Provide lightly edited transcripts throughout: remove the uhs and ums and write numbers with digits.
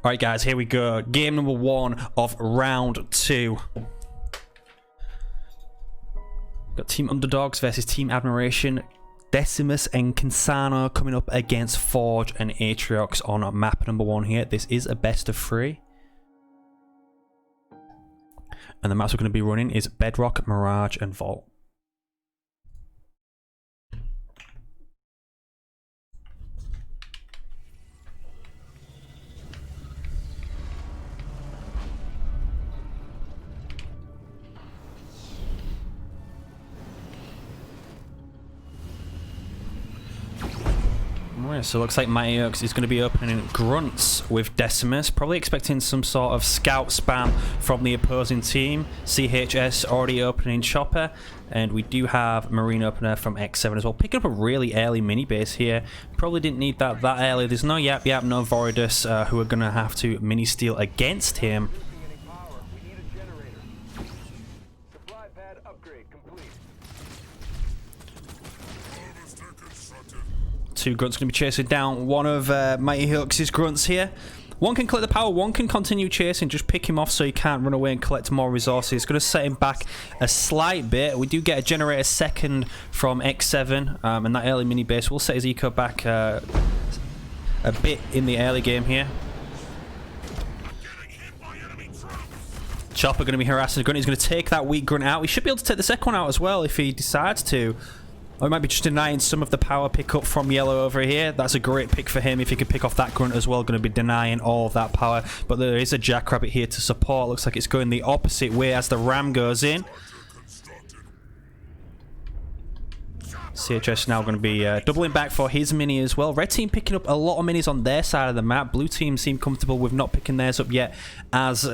Alright guys, here we go. Game number 1 of round 2. Got Team Underdogs versus Team Admiration. Decimus and Kinsano coming up against Forge and Atriox on map number 1 here. This is a best of 3. And the maps we're going to be running is Bedrock, Mirage, and Vault. Alright, so it looks like Mightyhoax is going to be opening Grunts with Decimus. Probably expecting some sort of scout spam from the opposing team. Xchs already opening Chopper. And we do have Marine opener from X7 as well. Picking up a really early mini base here. Probably didn't need that early. There's no Yap Yap, no Voridus who are going to have to mini steal against him. Two Grunts going to be chasing down one of Mightyhoax's Grunts here. One can collect the power, one can continue chasing, just pick him off so he can't run away and collect more resources. It's going to set him back a slight bit. We do get a generator second from X7, and that early mini base will set his eco back a bit in the early game here. Chopper going to be harassing the Grunt. He's going to take that weak Grunt out. He should be able to take the second one out as well if he decides to. Or he might be just denying some of the power pickup from Yellow over here. That's a great pick for him if he can pick off that Grunt as well. Going to be denying all of that power. But there is a Jackrabbit here to support. Looks like it's going the opposite way as the Ram goes in. Xchs now going to be doubling back for his mini as well. Red team picking up a lot of minis on their side of the map. Blue team seem comfortable with not picking theirs up yet, as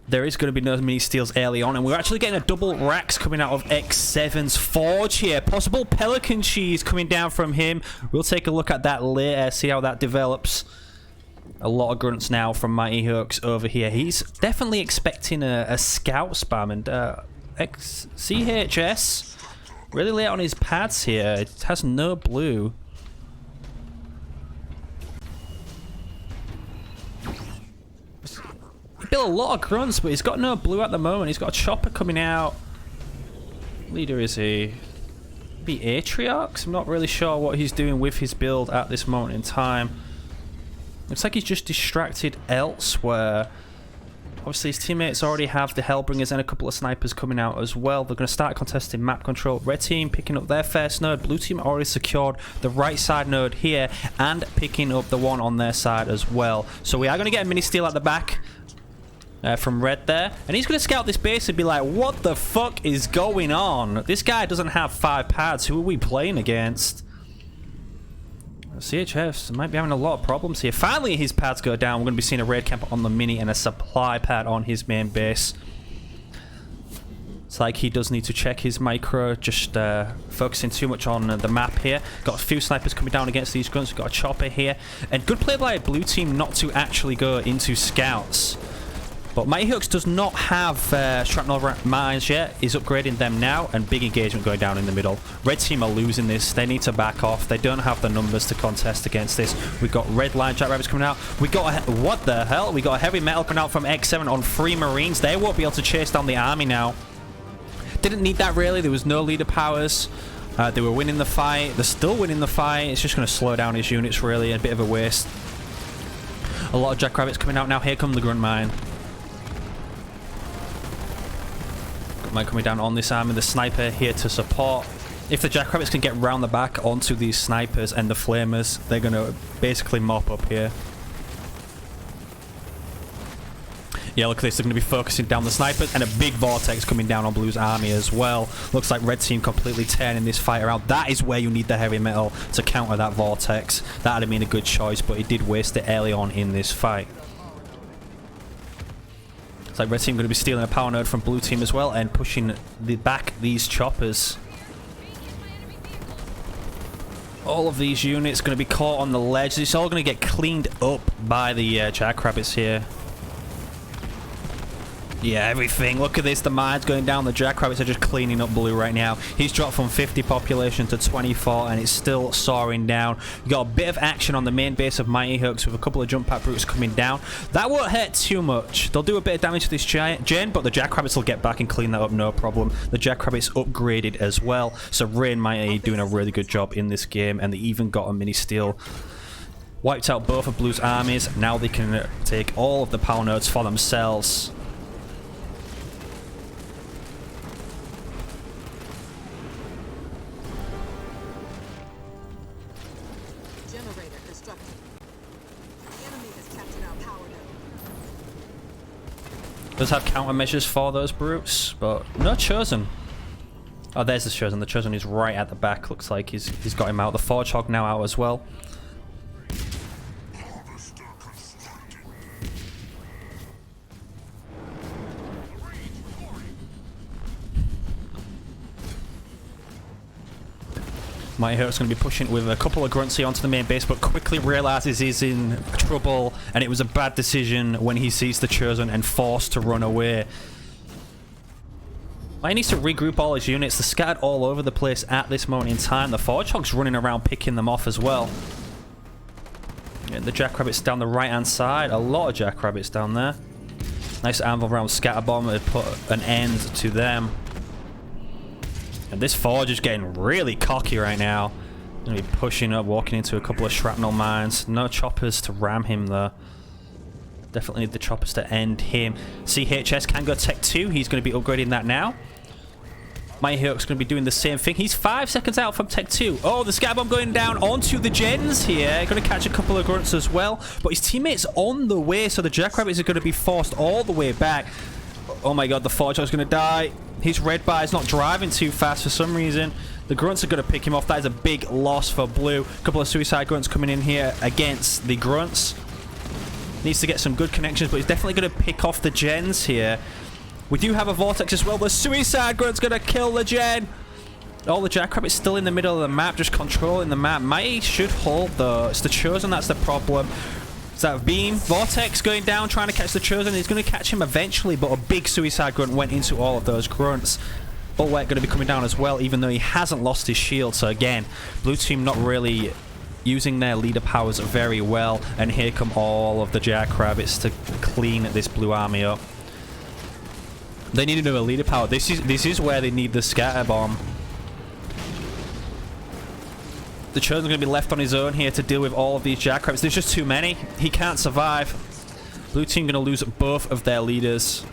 there is going to be no mini steals early on, and we're actually getting a double racks coming out of X7's Forge here. Possible Pelican cheese coming down from him. We'll take a look at that later, see how that develops. A lot of Grunts now from Mightyhoax over here. He's definitely expecting a scout spam, and Xchs really late on his pads here. It has no blue. Built a lot of Grunts, but he's got no blue at the moment. He's got a Chopper coming out. Leader is he? Maybe Atriox? I'm not really sure what he's doing with his build at this moment in time. Looks like he's just distracted elsewhere. Obviously, his teammates already have the Hellbringers and a couple of snipers coming out as well. They're going to start contesting map control. Red team picking up their first node. Blue team already secured the right side node here and picking up the one on their side as well. So we are going to get a mini steal at the back. From Red there, and he's going to scout this base and be like, what the fuck is going on? This guy doesn't have 5 pads. Who are we playing against? Xchs might be having a lot of problems here. Finally his pads go down. We're going to be seeing a raid camp on the mini and a supply pad on his main base. It's like he does need to check his micro, just focusing too much on the map here. Got a few snipers coming down against these Grunts. We've got a Chopper here, and good play by a blue team not to actually go into scouts. But Mightyhoax does not have shrapnel mines yet. He's upgrading them now, and big engagement going down in the middle. Red team are losing this. They need to back off. They don't have the numbers to contest against this. We've got red line Jackrabbits coming out. We got a, what the hell? We got a heavy metal coming out from X7 on 3 Marines. They won't be able to chase down the army now. Didn't need that really. There was no leader powers. They were winning the fight. They're still winning the fight. It's just going to slow down his units really. A bit of a waste. A lot of Jackrabbits coming out now. Here come the Grunt Mine. Might coming down on this army. The sniper here to support. If the Jackrabbits can get round the back onto these snipers and the flamers, they're going to basically mop up here. Yeah, look at this. They're going to be focusing down the snipers, and a big vortex coming down on Blue's army as well. Looks like Red team completely turning this fight around. That is where you need the heavy metal to counter that vortex. That would have been a good choice, but he did waste it early on in this fight. Like Red team going to be stealing a power node from Blue team as well and pushing back these Choppers. All of these units going to be caught on the ledge. It's all going to get cleaned up by the Jackrabbits here. Yeah, everything. Look at this. The mines going down. The jackrabbits are just cleaning up blue right now. He's dropped from 50 population to 24, and it's still soaring down. You got a bit of action on the main base of Mightyhoax with a couple of jump pack brutes coming down. That won't hurt too much. They'll do a bit of damage to this giant gen, but the jackrabbits will get back and clean that up, no problem. The jackrabbits upgraded as well, so Ray and Mighty doing a really good job in this game, and they even got a mini steal. Wiped out both of Blue's armies. Now they can take all of the power nodes for themselves. Does have countermeasures for those brutes, but no Chosen. Oh, there's the Chosen. The Chosen is right at the back. Looks like he's got him out. The Forge Hog now out as well. Mightyhoax going to be pushing with a couple of grunts here onto the main base, but quickly realizes he's in trouble, and it was a bad decision when he sees the Chosen and forced to run away. Mighty needs to regroup all his units. They're scattered all over the place at this moment in time. The Forge Hog's running around picking them off as well. And the jackrabbits down the right-hand side. A lot of jackrabbits down there. Nice anvil round scatter bomb to put an end to them. And this Forge is getting really cocky right now. Gonna be pushing up, walking into a couple of shrapnel mines. No choppers to ram him though. Definitely need the choppers to end him. Xchs can go Tech 2. He's going to be upgrading that now. Mightyhoax going to be doing the same thing. He's 5 seconds out from Tech 2. Oh, the scatter bomb going down onto the gens here. Going to catch a couple of grunts as well. But his teammate's on the way, so the jackrabbits are going to be forced all the way back. Oh my god, the Forge Hog's going to die. His red bar is not driving too fast for some reason. The grunts are going to pick him off. That is a big loss for blue. A couple of suicide grunts coming in here against the grunts. Needs to get some good connections, but he's definitely going to pick off the gens here. We do have a vortex as well. The suicide grunt's going to kill the gen. All the jackrabbits still in the middle of the map, just controlling the map. Mighty should hold though. It's the Chosen that's the problem. It's that beam. Vortex going down, trying to catch the Chosen. He's going to catch him eventually, but a big suicide grunt went into all of those grunts. Bulwark going to be coming down as well, even though he hasn't lost his shield. So again, blue team not really using their leader powers very well, and here come all of the jackrabbits to clean this blue army up. They need another leader power. This is where they need the scatter bomb. The Chosen's going to be left on his own here to deal with all of these jackrabbits. There's just too many. He can't survive. Blue team going to lose both of their leaders.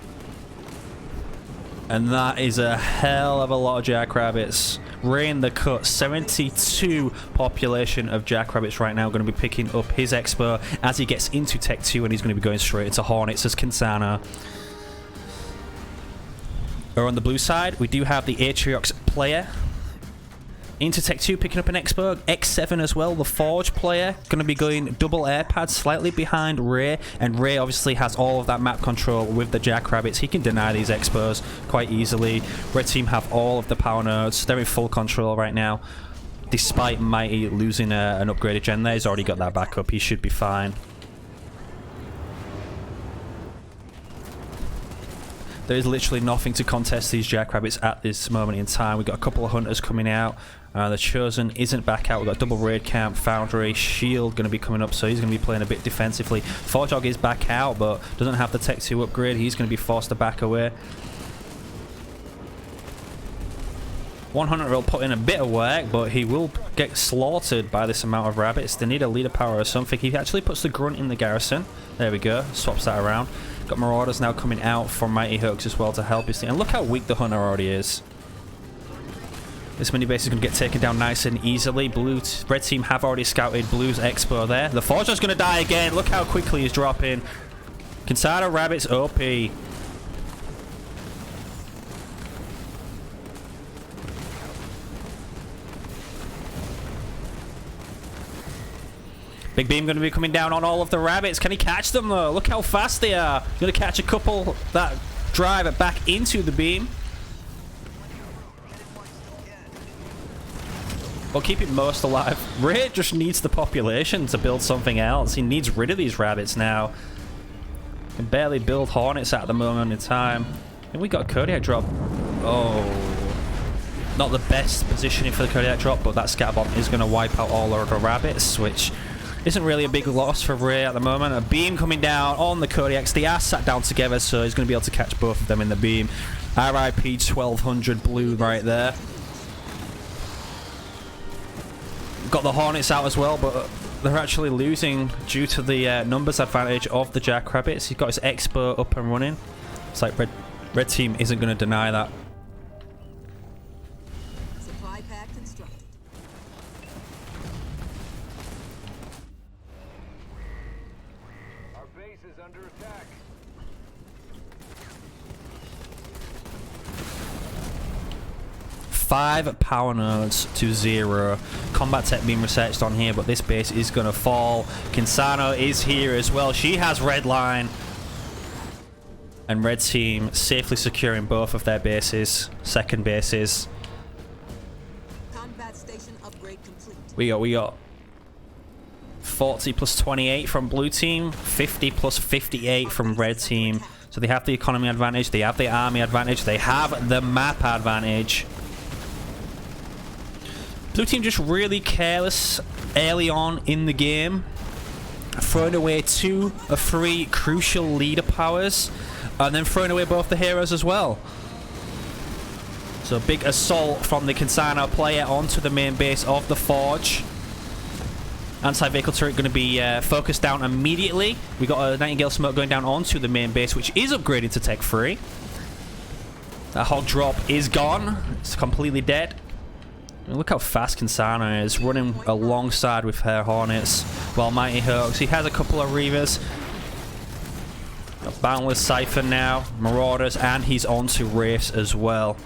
And that is a hell of a lot of jackrabbits. RayinDacut, 72 population of jackrabbits right now, going to be picking up his expo as he gets into Tech 2, and he's going to be going straight into Hornets as Kinsana. Or on the blue side, we do have the Atriox player into Tech 2, picking up an expo. X7 as well, the Forge player, going to be going double air pad slightly behind Ray, and Ray obviously has all of that map control with the jackrabbits. He can deny these expos quite easily. Red team have all of the power nodes. They're in full control right now, despite Mighty losing an upgraded gen there. He's already got that back up. He should be fine. There is literally nothing to contest these jackrabbits at this moment in time. We've got a couple of hunters coming out. The Chosen isn't back out. We've got double raid camp, Foundry, Shield going to be coming up, so he's going to be playing a bit defensively. Forge Hog is back out, but doesn't have the Tech 2 upgrade. He's going to be forced to back away. One hunter will put in a bit of work, but he will get slaughtered by this amount of rabbits. They need a leader power or something. He actually puts the grunt in the garrison. There we go. Swaps that around. Got Marauders now coming out from Mightyhoax as well to help his team. And look how weak the hunter already is. This mini base is going to get taken down nice and easily. Red team have already scouted Blue's expo there. The Forger's going to die again. Look how quickly he's dropping. Kinsana Rabbit's OP. Big beam going to be coming down on all of the rabbits. Can he catch them though? Look how fast they are. He's going to catch a couple that drive it back into the beam. Well, keeping most alive. Ray just needs the population to build something else. He needs rid of these rabbits now. Can barely build Hornets at the moment in time. And we got a Kodiak drop. Oh. Not the best positioning for the Kodiak drop, but that scatter bomb is going to wipe out all of the rabbits, which isn't really a big loss for Ray at the moment. A beam coming down on the Kodiaks. They are sat down together, so he's going to be able to catch both of them in the beam. RIP 1200 blue right there. Got the Hornets out as well, but they're actually losing due to the numbers advantage of the Jackrabbits. He's got his Expo up and running. It's like red team isn't going to deny that. Supply pack constructed. Our base is under attack. Five power nodes to 0. Combat tech being researched on here, but this base is going to fall. Kinsano is here as well. She has red line. And red team safely securing both of their bases, second bases. Combat station upgrade complete. We got 40 plus 28 from blue team, 50 plus 58 from red team. So they have the economy advantage, they have the army advantage, they have the map advantage. Blue team just really careless early on in the game, throwing away 2 of 3 crucial leader powers, and then throwing away both the heroes as well. So big assault from the Kinsano player onto the main base of the Forge. Anti-vehicle turret going to be focused down immediately. We got a Nightingale smoke going down onto the main base, which is upgraded to Tech 3. That hog drop is gone. It's completely dead. Look how fast Kinsano is, running alongside with her Hornets. While Mightyhoax, he has a couple of Reavers. A Boundless Siphon now, Marauders, and he's on to Wraiths as well.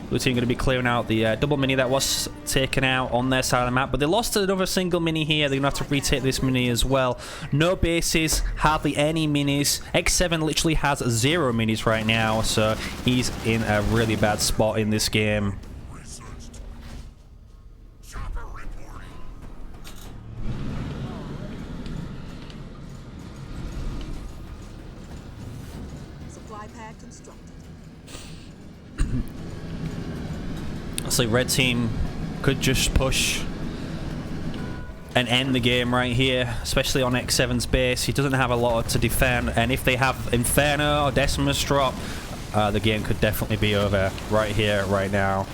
Blue team going to be clearing out the double mini that was taken out on their side of the map, but they lost another single mini here. They're going to have to retake this mini as well. No bases, hardly any minis. X7 literally has 0 minis right now, so he's in a really bad spot in this game. Supply pack constructed. So red team could just push and end the game right here, especially on X7's base. He doesn't have a lot to defend, and if they have Inferno or Decimus drop, the game could definitely be over right here, right now.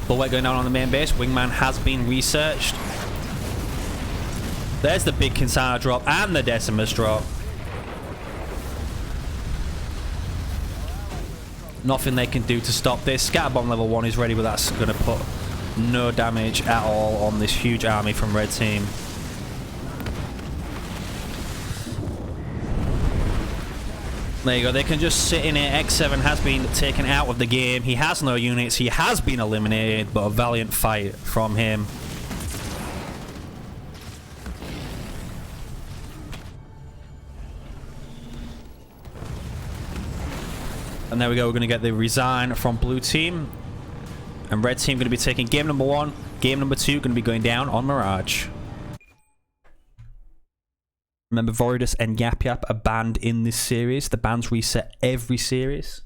Bulwark going down on the main base. Wingman has been researched. There's the big Kinsano drop and the Decimus drop. Nothing they can do to stop this. Scatterbomb level 1 is ready, but that's going to put no damage at all on this huge army from red team. There you go. They can just sit in it. X7 has been taken out of the game. He has no units. He has been eliminated, but a valiant fight from him. And there we go, we're going to get the resign from blue team. And red team going to be taking game number 1. Game number 2 going to be going down on Mirage. Remember, Voridus and Yap Yap are banned in this series. The bans reset every series.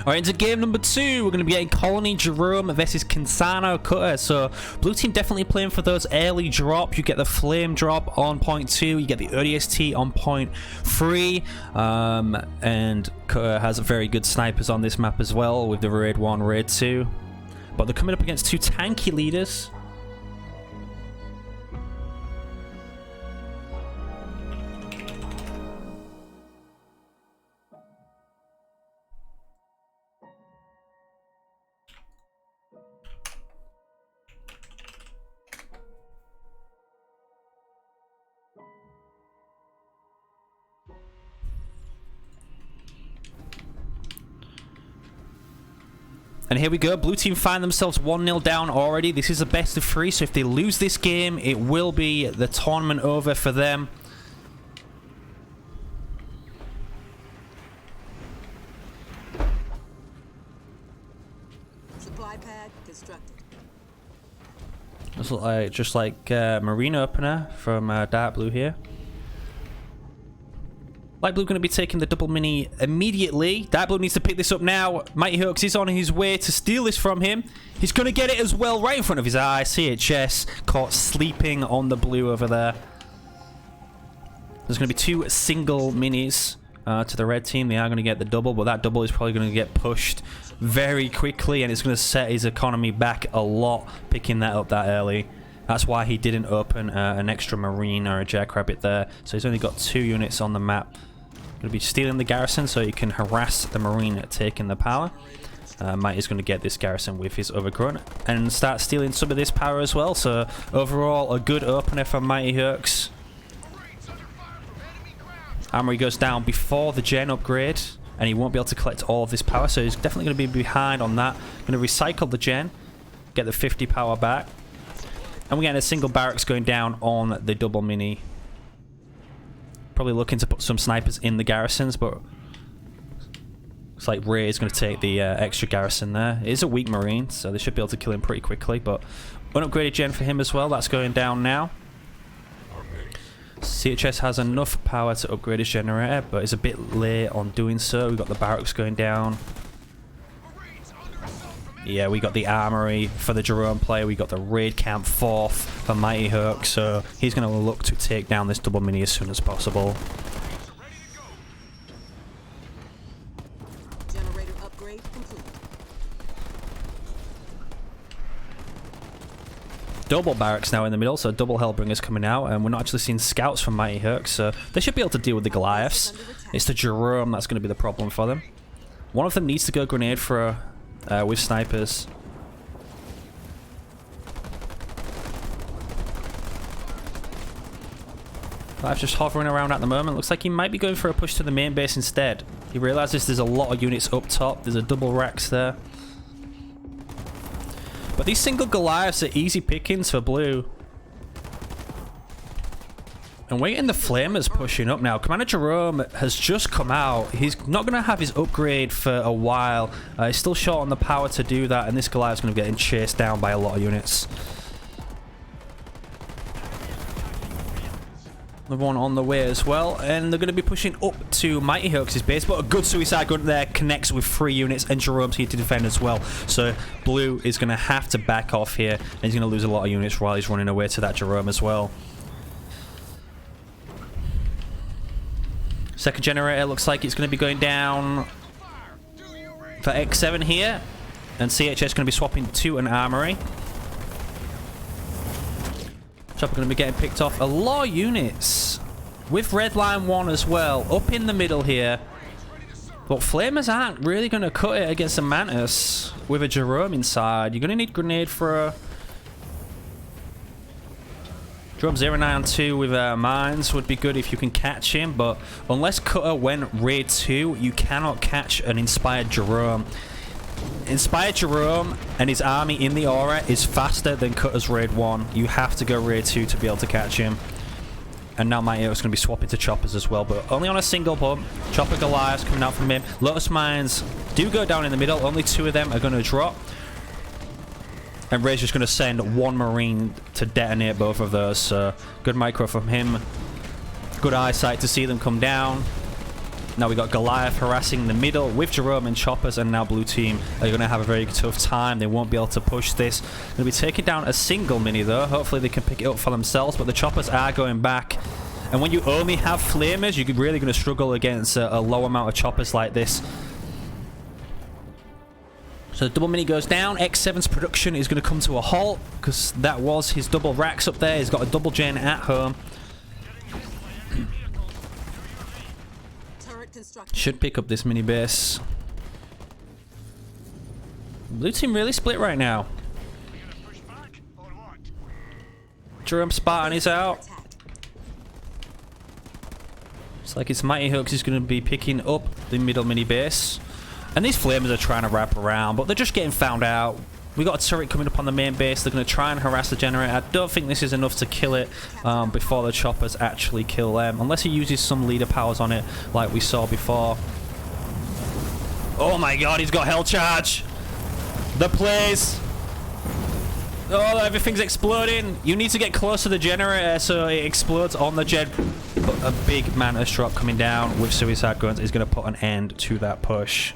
Alright, into game number 2. We're going to be getting Colony Jerome versus Kinsano Cutter. So, blue team definitely playing for those early drop. You get the flame drop on point 2. You get the ODST on point 3. And Cutter has very good snipers on this map as well with the Raid 1, Raid 2. But they're coming up against 2 tanky leaders. And here we go. Blue team find themselves 1-0 down already. This is a best of 3, so if they lose this game, it will be the tournament over for them. Supply pad constructed. This looks like just like Marine Opener from Dark Blue here. Light Blue going to be taking the double mini immediately. Dark Blue needs to pick this up now. Mightyhoax is on his way to steal this from him. He's going to get it as well right in front of his eye. Xchs caught sleeping on the blue over there. There's going to be 2 single minis to the red team. They are going to get the double, but that double is probably going to get pushed very quickly, and it's going to set his economy back a lot picking that up that early. That's why he didn't open an extra Marine or a Jackrabbit there. So he's only got 2 units on the map. Going to be stealing the garrison so he can harass the Marine taking the power. Might is going to get this garrison with his overgrown and start stealing some of this power as well. So overall, a good opener from Mightyhoax. Armory goes down before the gen upgrade, and he won't be able to collect all of this power. So he's definitely going to be behind on that. Going to recycle the gen, get the 50 power back. And we're getting a single barracks going down on the double mini. Probably looking to put some snipers in the garrisons, but looks like Ray is going to take the extra garrison there. It is a weak Marine, so they should be able to kill him pretty quickly, but unupgraded gen for him as well. That's going down now. Xchs has enough power to upgrade his generator, but is a bit late on doing so. We've got the barracks going down. Yeah, we got the armory for the Jerome player. We got the raid camp 4th for Mightyhoax, so he's going to look to take down this double mini as soon as possible. Generator upgrade complete. Double barracks now in the middle, so double Hellbringers coming out, and we're not actually seeing scouts from Mightyhoax, so they should be able to deal with the Goliaths. It's the Jerome that's going to be the problem for them. One of them needs to go grenade for with snipers. Clive's just hovering around at the moment. Looks like he might be going for a push to the main base instead. He realizes there's a lot of units up top. There's a double racks there. But these single Goliaths are easy pickings for blue. And we're getting the Flamers pushing up now. Commander Jerome has just come out. He's not going to have his upgrade for a while. He's still short on the power to do that, and this Goliath's going to be getting chased down by a lot of units. Another one on the way as well, and they're going to be pushing up to Mightyhoax's base, but a good suicide gun there connects with 3 units, and Jerome's here to defend as well. So blue is going to have to back off here, and he's going to lose a lot of units while he's running away to that Jerome as well. Second generator looks like it's going to be going down for X7 here. And Xchs going to be swapping to an armory. Chopper going to be getting picked off. A lot of units with red line 1 as well. Up in the middle here. But Flamers aren't really going to cut it against a Mantis with a Jerome inside. You're going to need grenade for a... Jerome 092 with mines would be good if you can catch him, but unless Cutter went raid 2, you cannot catch an inspired Jerome. Inspired Jerome and his army in the aura is faster than Cutter's raid 1. You have to go raid 2 to be able to catch him. And now Mightyhoax is going to be swapping to choppers as well, but only on a single pump. Chopper Goliaths coming out from him. Lotus mines do go down in the middle. Only 2 of them are going to drop. And Ray's just going to send 1 Marine to detonate both of those. So good micro from him. Good eyesight to see them come down. Now we got Goliath harassing the middle with Jerome and choppers, and now blue team are going to have a very tough time. They won't be able to push this. Going to be taking down a single mini though. Hopefully they can pick it up for themselves, but the choppers are going back. And when you only have flamers, you're really going to struggle against a low amount of choppers like this. So the double mini goes down. X7's production is going to come to a halt because that was his double racks up there. He's got a double gen at home. Should pick up this mini base. Blue team really split right now. Jerome Spartan is out. Looks like it's Mightyhoax is going to be picking up the middle mini base. And these flamers are trying to wrap around, but they're just getting found out. We got a turret coming up on the main base. They're going to try and harass the generator. I don't think this is enough to kill it before the choppers actually kill them. Unless he uses some leader powers on it like we saw before. Oh my god, he's got hell charge. The plays. Oh, everything's exploding. You need to get close to the generator so it explodes on the gen. But a big Mantis drop coming down with suicide guns is going to put an end to that push.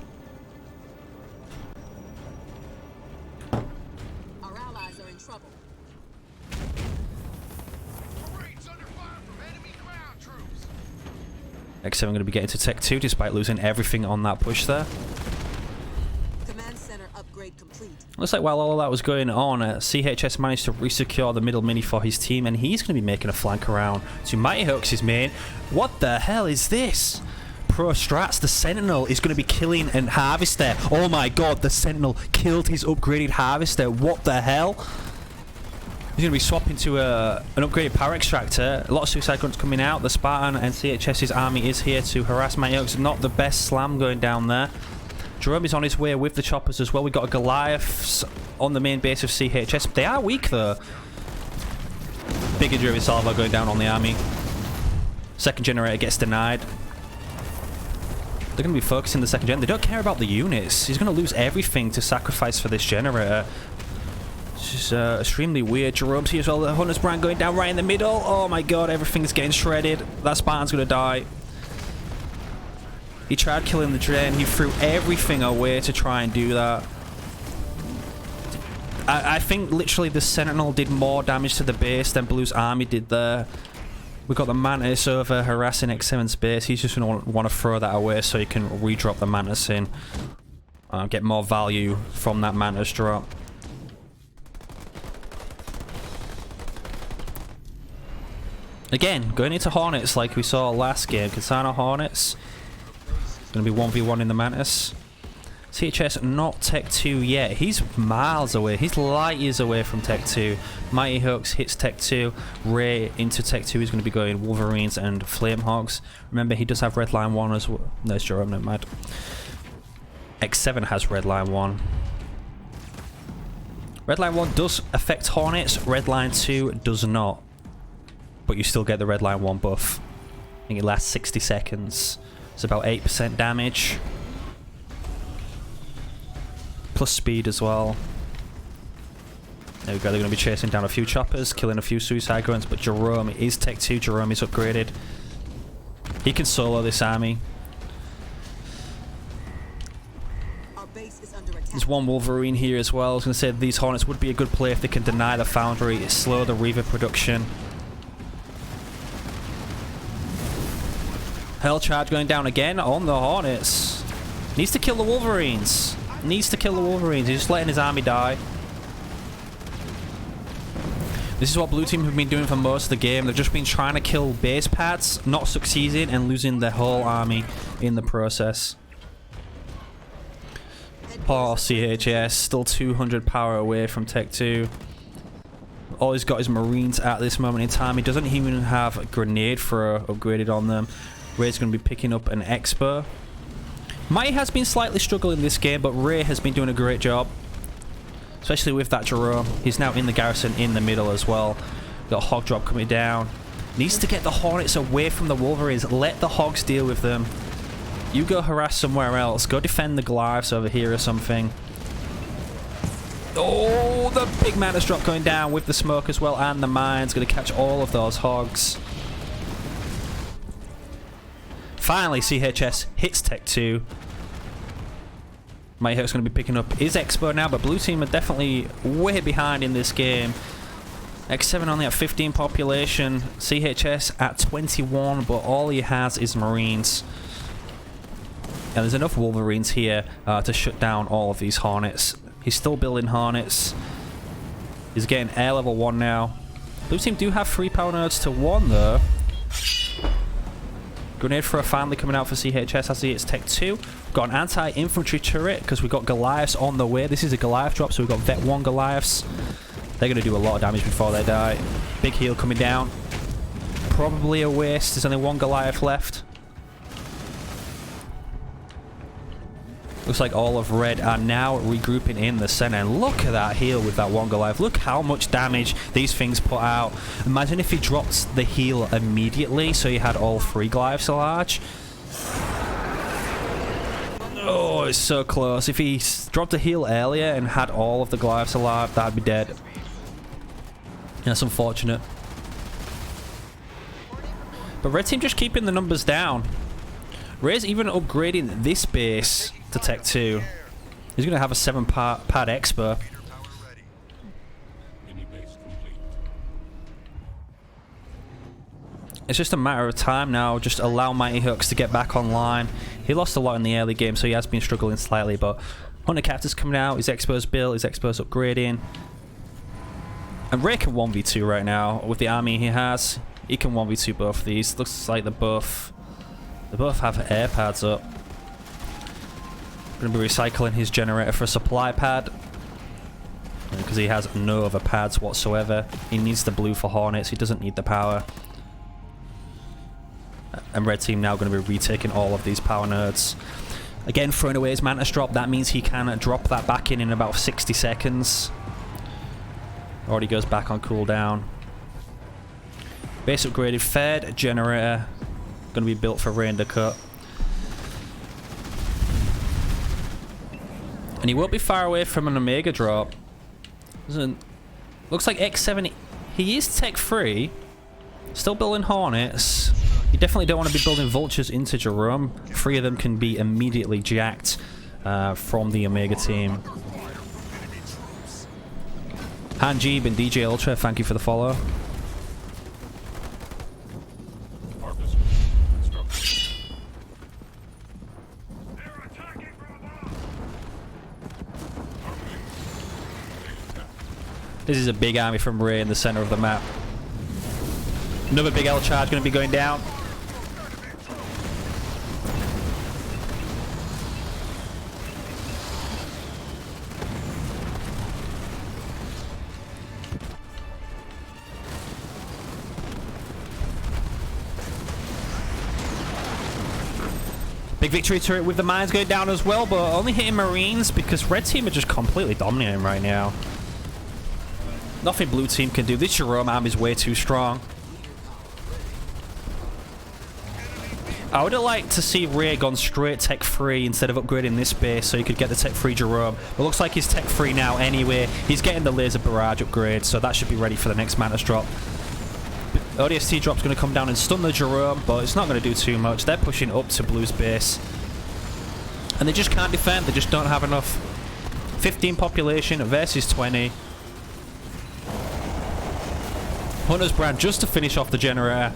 Xchs going to be getting to Tech 2 despite losing everything on that push there. Command center upgrade complete. Looks like while all of that was going on, Xchs managed to resecure the middle mini for his team, and he's going to be making a flank around to Mightyhoax's main. What the hell is this? Pro strats, the Sentinel is going to be killing and Harvester. Oh my god, the Sentinel killed his upgraded Harvester. What the hell? He's going to be swapping to an upgraded power extractor. A lot of suicide guns coming out. The Spartan and Xchs's army is here to harass Mightyhoax. Not the best slam going down there. Jerome is on his way with the choppers as well. We got a Goliath on the main base of Xchs. They are weak though. Big injury salvo going down on the army. Second generator gets denied. They're going to be focusing the second gen. They don't care about the units. He's going to lose everything to sacrifice for this generator. This is extremely weird. Jerome's here as well. The Hunter's brand going down right in the middle. Oh my god, everything's getting shredded. That Spartan's going to die. He tried killing the Dren. He threw everything away to try and do that. I think literally the Sentinel did more damage to the base than Blue's army did there. We've got the Mantis over harassing X7's base. He's just going to want to throw that away so he can redrop the Mantis in. Get more value from that Mantis drop. Again, going into Hornets like we saw last game. Kasana Hornets. Going to be 1v1 in the Mantis. Xchs not Tech 2 yet. He's miles away. He's light years away from Tech 2. Mightyhoax hits Tech 2. Ray into Tech 2 is going to be going Wolverines and Flamehogs. Remember, he does have Red Line 1 as well. There's Jerome, never mind. X7 has Red Line 1. Red Line 1 does affect Hornets. Red Line 2 does not. But you still get the Red Line 1 buff. I think it lasts 60 seconds. It's about 8% damage. Plus speed as well. There we go, they're going to be chasing down a few choppers, killing a few suicide guns, but Jerome is Tech 2, Jerome is upgraded. He can solo this army. Our base is under attack. There's one Wolverine here as well. I was going to say these Hornets would be a good play if they can deny the Foundry, slow the Reaver production. Hell charge going down again on the Hornets. Needs to kill the Wolverines. Needs to kill the Wolverines. He's just letting his army die. This is what blue team have been doing for most of the game. They've just been trying to kill base pads, not succeeding, and losing their whole army in the process. Poor Xchs, still 200 power away from Tech 2. All he's got is Marines at this moment in time. He doesn't even have a grenade thrower upgraded on them. Ray's going to be picking up an Expo. Mighty has been slightly struggling this game, but Ray has been doing a great job. Especially with that Jerome. He's now in the garrison in the middle as well. Got a hog drop coming down. Needs to get the Hornets away from the Wolverines. Let the Hogs deal with them. You go harass somewhere else. Go defend the Goliaths over here or something. Oh, the big Mantis drop going down with the smoke as well, and the mines. Going to catch all of those Hogs. Finally, CHS hits Tech 2. Mightyhoax going to be picking up his Expo now, but blue team are definitely way behind in this game. X7 only at 15 population, CHS at 21, but all he has is Marines. And there's enough Wolverines here to shut down all of these Hornets. He's still building Hornets. He's getting air level 1 now. Blue team do have 3 power nerds to 1 though. Grenade thrower finally coming out for CHS. I see it's Tech 2. Got an anti-infantry turret because we've got Goliaths on the way. This is a Goliath drop, so we've got Vet 1 Goliaths. They're going to do a lot of damage before they die. Big heal coming down. Probably a waste. There's only 1 Goliath left. Looks like all of red are now regrouping in the center. And look at that heal with that 1 Goliath. Look how much damage these things put out. Imagine if he dropped the heal immediately, so you had all 3 Goliaths large. Oh, it's so close. If he dropped a heal earlier and had all of the Goliaths alive, that'd be dead. That's unfortunate. But red team just keeping the numbers down. Ray's even upgrading this base to Tech 2. He's going to have a 7-pad Expo. It's just a matter of time now. Just allow Mightyhoax to get back online. He lost a lot in the early game, so he has been struggling slightly. But Hunter Captain's coming out. His Expo's built. His Expo's upgrading. And Ray can 1v2 right now with the army he has. He can 1v2 both of these. Looks like they both have air pads up. Going to be recycling his generator for a supply pad because he has no other pads whatsoever. He needs the blue for Hornets. He doesn't need the power. And red team now going to be retaking all of these power nerds. Again, throwing away his Mantis drop. That means he can drop that back in about 60 seconds. Already goes back on cooldown. Base upgraded. Third generator going to be built for RayinDacut. And he won't be far away from an Omega drop. Looks like X7. He is Tech 3. Still building Hornets. You definitely don't want to be building Vultures into Jerome. 3 of them can be immediately jacked from the Omega team. Hanjeeb and DJ Ultra, thank you for the follow. This is a big army from Ray in the center of the map. Another big L charge going to be going down. Big victory turret with the mines going down as well, but only hitting Marines because red team are just completely dominating right now. Nothing blue team can do. This Jerome arm is way too strong. I would have liked to see Ray gone straight Tech 3 instead of upgrading this base so he could get the Tech 3 Jerome. It looks like he's Tech 3 now anyway. He's getting the laser barrage upgrade, so that should be ready for the next Mantis drop. ODST drop's going to come down and stun the Jerome, but it's not going to do too much. They're pushing up to blue's base. And they just can't defend. They just don't have enough. 15 population versus 20. Hunter's brand just to finish off the generator.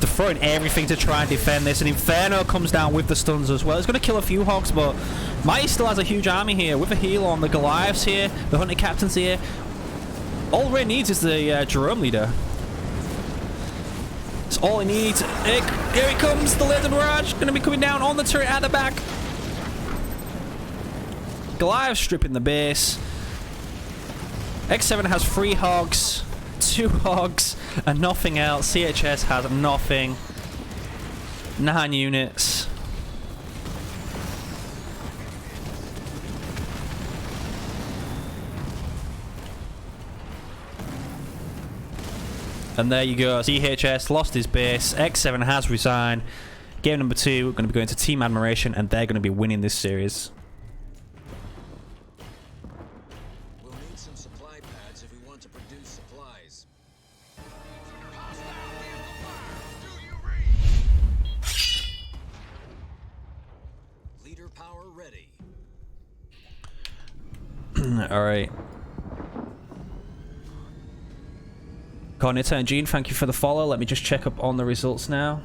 They're throwing everything to try and defend this, and Inferno comes down with the stuns as well. It's going to kill a few hogs, but Mighty still has a huge army here with a heal on the Goliaths here, the Hunter Captains here. All Ray needs is the Jerome leader. That's all he needs. Here he comes, the laser barrage going to be coming down on the turret at the back. Goliath stripping the base. X7 has 3 hogs, 2 hogs, and nothing else. CHS has nothing. 9 units. And there you go. CHS lost his base. X7 has resigned. Game number 2, we're going to be going to Team Admiration, and they're going to be winning this series. We'll need some supply pads if we want to produce supplies. Leader power ready. All right. Cornita and Gene, thank you for the follow. Let me just check up on the results now.